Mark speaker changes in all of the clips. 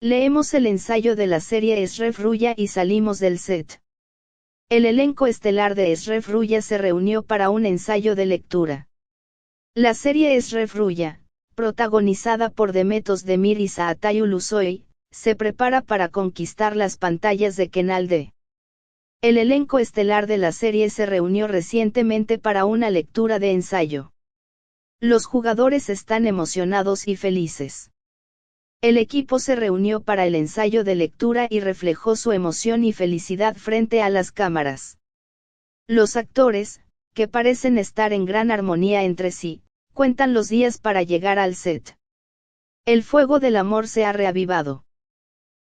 Speaker 1: Leemos el ensayo de la serie Eşref Rüya y salimos del set. El elenco estelar de Eşref Rüya se reunió para un ensayo de lectura. La serie Eşref Rüya, protagonizada por Demet Özdemir y Çağatay Ulusoy, se prepara para conquistar las pantallas de Canal D. El elenco estelar de la serie se reunió recientemente para una lectura de ensayo. Los jugadores están emocionados y felices. El equipo se reunió para el ensayo de lectura y reflejó su emoción y felicidad frente a las cámaras. Los actores, que parecen estar en gran armonía entre sí, cuentan los días para llegar al set. El fuego del amor se ha reavivado.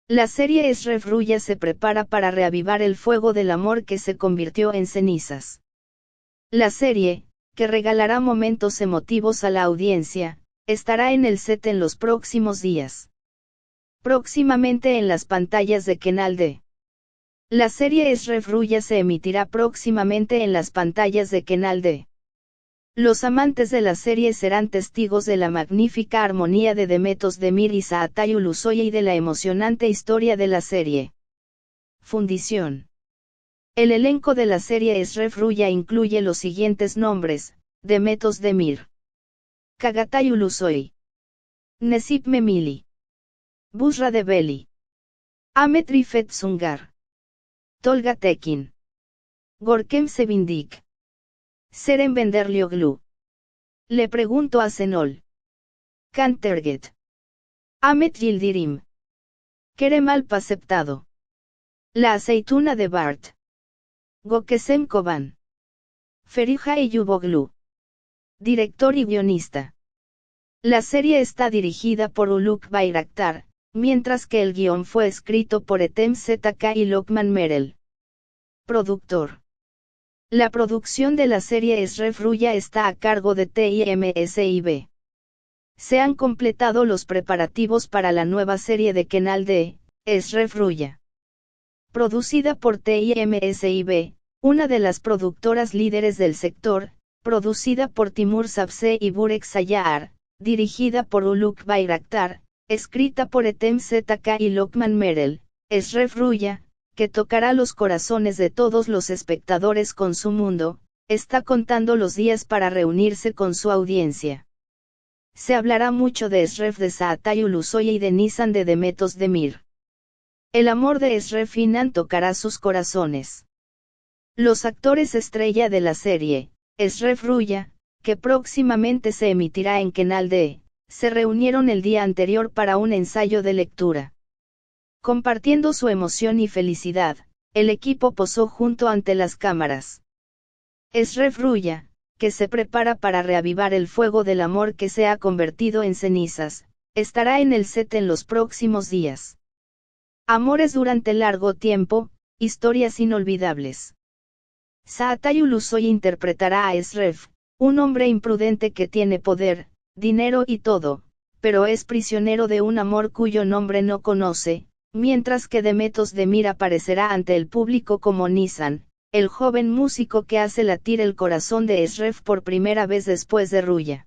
Speaker 1: La serie Eşref Rüya se prepara para reavivar el fuego del amor que se convirtió en cenizas. La serie, que regalará momentos emotivos a la audiencia, estará en el set en los próximos días. Próximamente en las pantallas de Canal D. La serie Eşref Rüya se emitirá próximamente en las pantallas de Canal D. Los amantes de la serie serán testigos de la magnífica armonía de Demet Özdemir y Çağatay Ulusoy y de la emocionante historia de la serie. Fundición. El elenco de la serie Eşref Rüya incluye los siguientes nombres: Demet Özdemir, Çağatay Ulusoy, Necip Memili, Büşra Develi, Ahmet Rifet Sungar, Tolga Tekin, Görkem Sevindik, Seren Benderlioglu. Le pregunto a Zenol. Can Terget. Ahmet Yildirim. Kerem Alpaceptado. La aceituna de Bart. Gökesem Koban. Feriha Eyüboğlu. Director y guionista. La serie está dirigida por Uluk Bayraktar, mientras que el guión fue escrito por Ethem ZK y Lokman Merel. Productor. La producción de la serie Eşref Rüya está a cargo de TIMSIB. Se han completado los preparativos para la nueva serie de Canal D, Eşref Rüya. Producida por TIMSIB, una de las productoras líderes del sector, producida por Timur Sabze y Burek Sayar, dirigida por Uluk Bayraktar, escrita por Ethem ZK y Lokman Merel, Eşref Rüya, que tocará los corazones de todos los espectadores con su mundo, está contando los días para reunirse con su audiencia. Se hablará mucho de Eşref de Çağatay Ulusoy y de Nisan de Demet Özdemir. El amor de Eşref Inan tocará sus corazones. Los actores estrella de la serie, Eşref Rüya, que próximamente se emitirá en Canal D, se reunieron el día anterior para un ensayo de lectura. Compartiendo su emoción y felicidad, el equipo posó junto ante las cámaras. Eşref Rüya, que se prepara para reavivar el fuego del amor que se ha convertido en cenizas, estará en el set en los próximos días. Amores durante largo tiempo, historias inolvidables. Çağatay Ulusoy interpretará a Eşref, un hombre imprudente que tiene poder, dinero y todo, pero es prisionero de un amor cuyo nombre no conoce, mientras que Demet Özdemir aparecerá ante el público como Nisan, el joven músico que hace latir el corazón de Eşref por primera vez después de Rüya.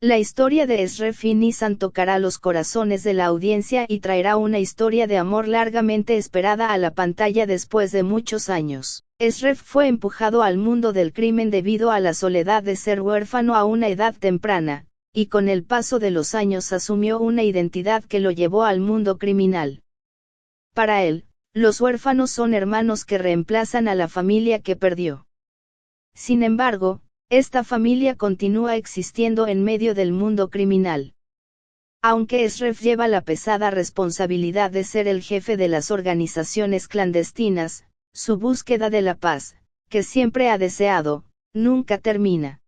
Speaker 1: La historia de Eşref y Nisan tocará los corazones de la audiencia y traerá una historia de amor largamente esperada a la pantalla después de muchos años. Eşref fue empujado al mundo del crimen debido a la soledad de ser huérfano a una edad temprana, y con el paso de los años asumió una identidad que lo llevó al mundo criminal. Para él, los huérfanos son hermanos que reemplazan a la familia que perdió. Sin embargo, esta familia continúa existiendo en medio del mundo criminal. Aunque Eşref lleva la pesada responsabilidad de ser el jefe de las organizaciones clandestinas, su búsqueda de la paz, que siempre ha deseado, nunca termina.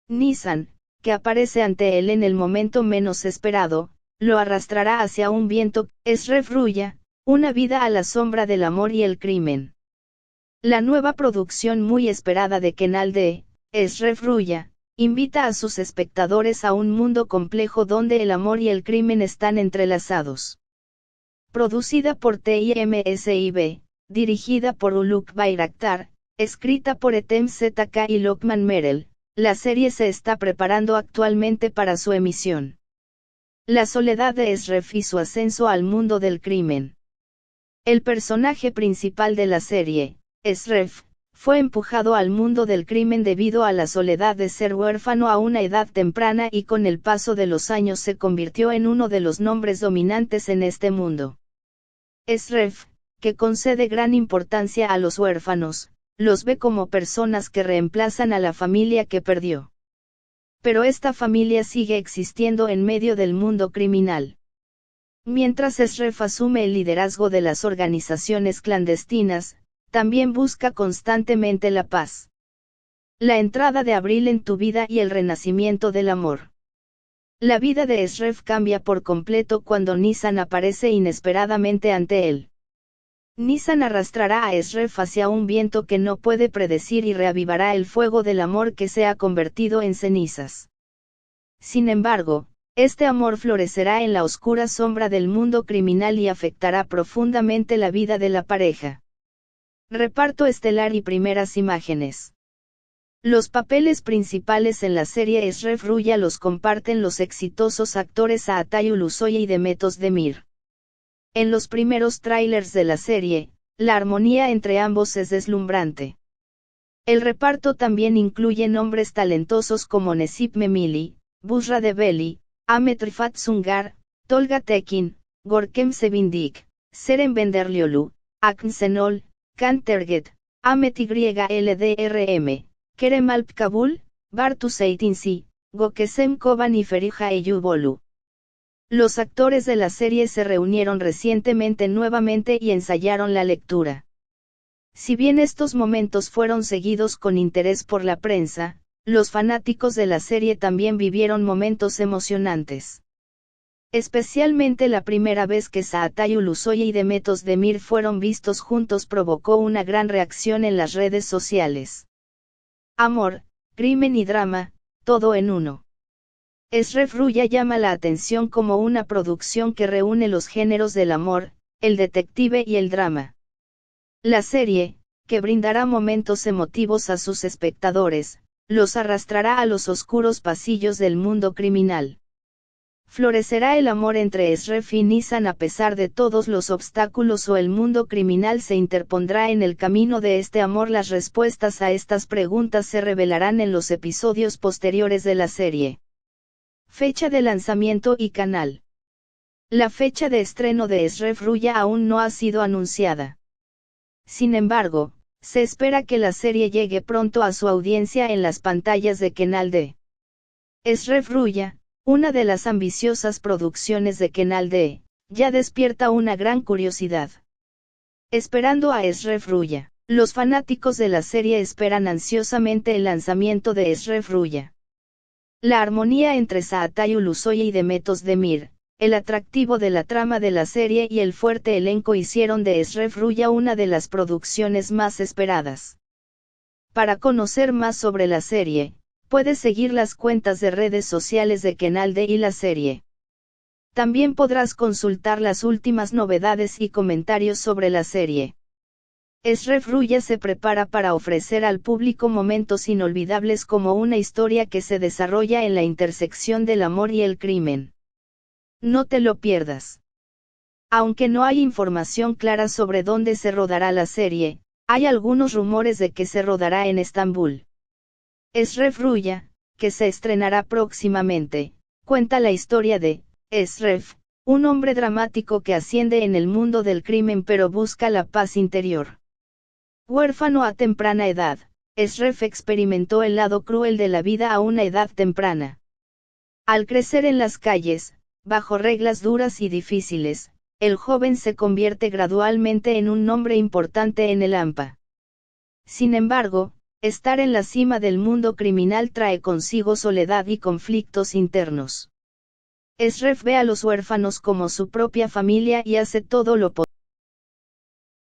Speaker 1: Nisan, que aparece ante él en el momento menos esperado, lo arrastrará hacia un viento. Eşref Rüya, una vida a la sombra del amor y el crimen. La nueva producción muy esperada de Canal D, Eşref Rüya, invita a sus espectadores a un mundo complejo donde el amor y el crimen están entrelazados. Producida por TIMSIB, dirigida por Uluk Bayraktar, escrita por Ethem ZK y Lokman Merel, la serie se está preparando actualmente para su emisión. La soledad de Esref y su ascenso al mundo del crimen. El personaje principal de la serie, Esref, fue empujado al mundo del crimen debido a la soledad de ser huérfano a una edad temprana y con el paso de los años se convirtió en uno de los nombres dominantes en este mundo. Esref, que concede gran importancia a los huérfanos, los ve como personas que reemplazan a la familia que perdió. Pero esta familia sigue existiendo en medio del mundo criminal. Mientras Esref asume el liderazgo de las organizaciones clandestinas, también busca constantemente la paz. La entrada de Abril en tu vida y el renacimiento del amor. La vida de Esref cambia por completo cuando Nisan aparece inesperadamente ante él. Nisan arrastrará a Esref hacia un viento que no puede predecir y reavivará el fuego del amor que se ha convertido en cenizas. Sin embargo, este amor florecerá en la oscura sombra del mundo criminal y afectará profundamente la vida de la pareja. Reparto estelar y primeras imágenes. Los papeles principales en la serie Esref Ruya los comparten los exitosos actores Aatay Ulusoy y Demet Özdemir. En los primeros tráilers de la serie, la armonía entre ambos es deslumbrante. El reparto también incluye nombres talentosos como Necip Memili, Busra Develi, Ahmet Rifat Sungar, Tolga Tekin, Görkem Sevindik, Seren Benderliolu, Akın Şenol, Can Terget, Ahmet YLDRM, Kerem Alpkabul, Bartu Seytinsi, Gökesem Koban y Feriha Eyüboğlu. Los actores de la serie se reunieron recientemente nuevamente y ensayaron la lectura. Si bien estos momentos fueron seguidos con interés por la prensa, los fanáticos de la serie también vivieron momentos emocionantes. Especialmente la primera vez que Çağatay Ulusoy y Demet Özdemir fueron vistos juntos provocó una gran reacción en las redes sociales. Amor, crimen y drama, todo en uno. Esref Ruya llama la atención como una producción que reúne los géneros del amor, el detective y el drama. La serie, que brindará momentos emotivos a sus espectadores, los arrastrará a los oscuros pasillos del mundo criminal. Florecerá el amor entre Esref y Nisan a pesar de todos los obstáculos o el mundo criminal se interpondrá en el camino de este amor. Las respuestas a estas preguntas se revelarán en los episodios posteriores de la serie. Fecha de lanzamiento y canal. La fecha de estreno de Esref Ruya aún no ha sido anunciada. Sin embargo, se espera que la serie llegue pronto a su audiencia en las pantallas de Canal D. Esref Ruya, una de las ambiciosas producciones de Canal D, ya despierta una gran curiosidad. Esperando a Esref Ruya, los fanáticos de la serie esperan ansiosamente el lanzamiento de Esref Ruya. La armonía entre Çağatay Ulusoy y Demet Özdemir, el atractivo de la trama de la serie y el fuerte elenco hicieron de Esref Ruya una de las producciones más esperadas. Para conocer más sobre la serie, puedes seguir las cuentas de redes sociales de Canal D y la serie. También podrás consultar las últimas novedades y comentarios sobre la serie. Esref Ruya se prepara para ofrecer al público momentos inolvidables como una historia que se desarrolla en la intersección del amor y el crimen. No te lo pierdas. Aunque no hay información clara sobre dónde se rodará la serie, hay algunos rumores de que se rodará en Estambul. Esref Ruya, que se estrenará próximamente, cuenta la historia de Esref, un hombre dramático que asciende en el mundo del crimen pero busca la paz interior. Huérfano a temprana edad, Esref experimentó el lado cruel de la vida a una edad temprana. Al crecer en las calles, bajo reglas duras y difíciles, el joven se convierte gradualmente en un nombre importante en el AMPA. Sin embargo, estar en la cima del mundo criminal trae consigo soledad y conflictos internos. Esref ve a los huérfanos como su propia familia y hace todo lo posible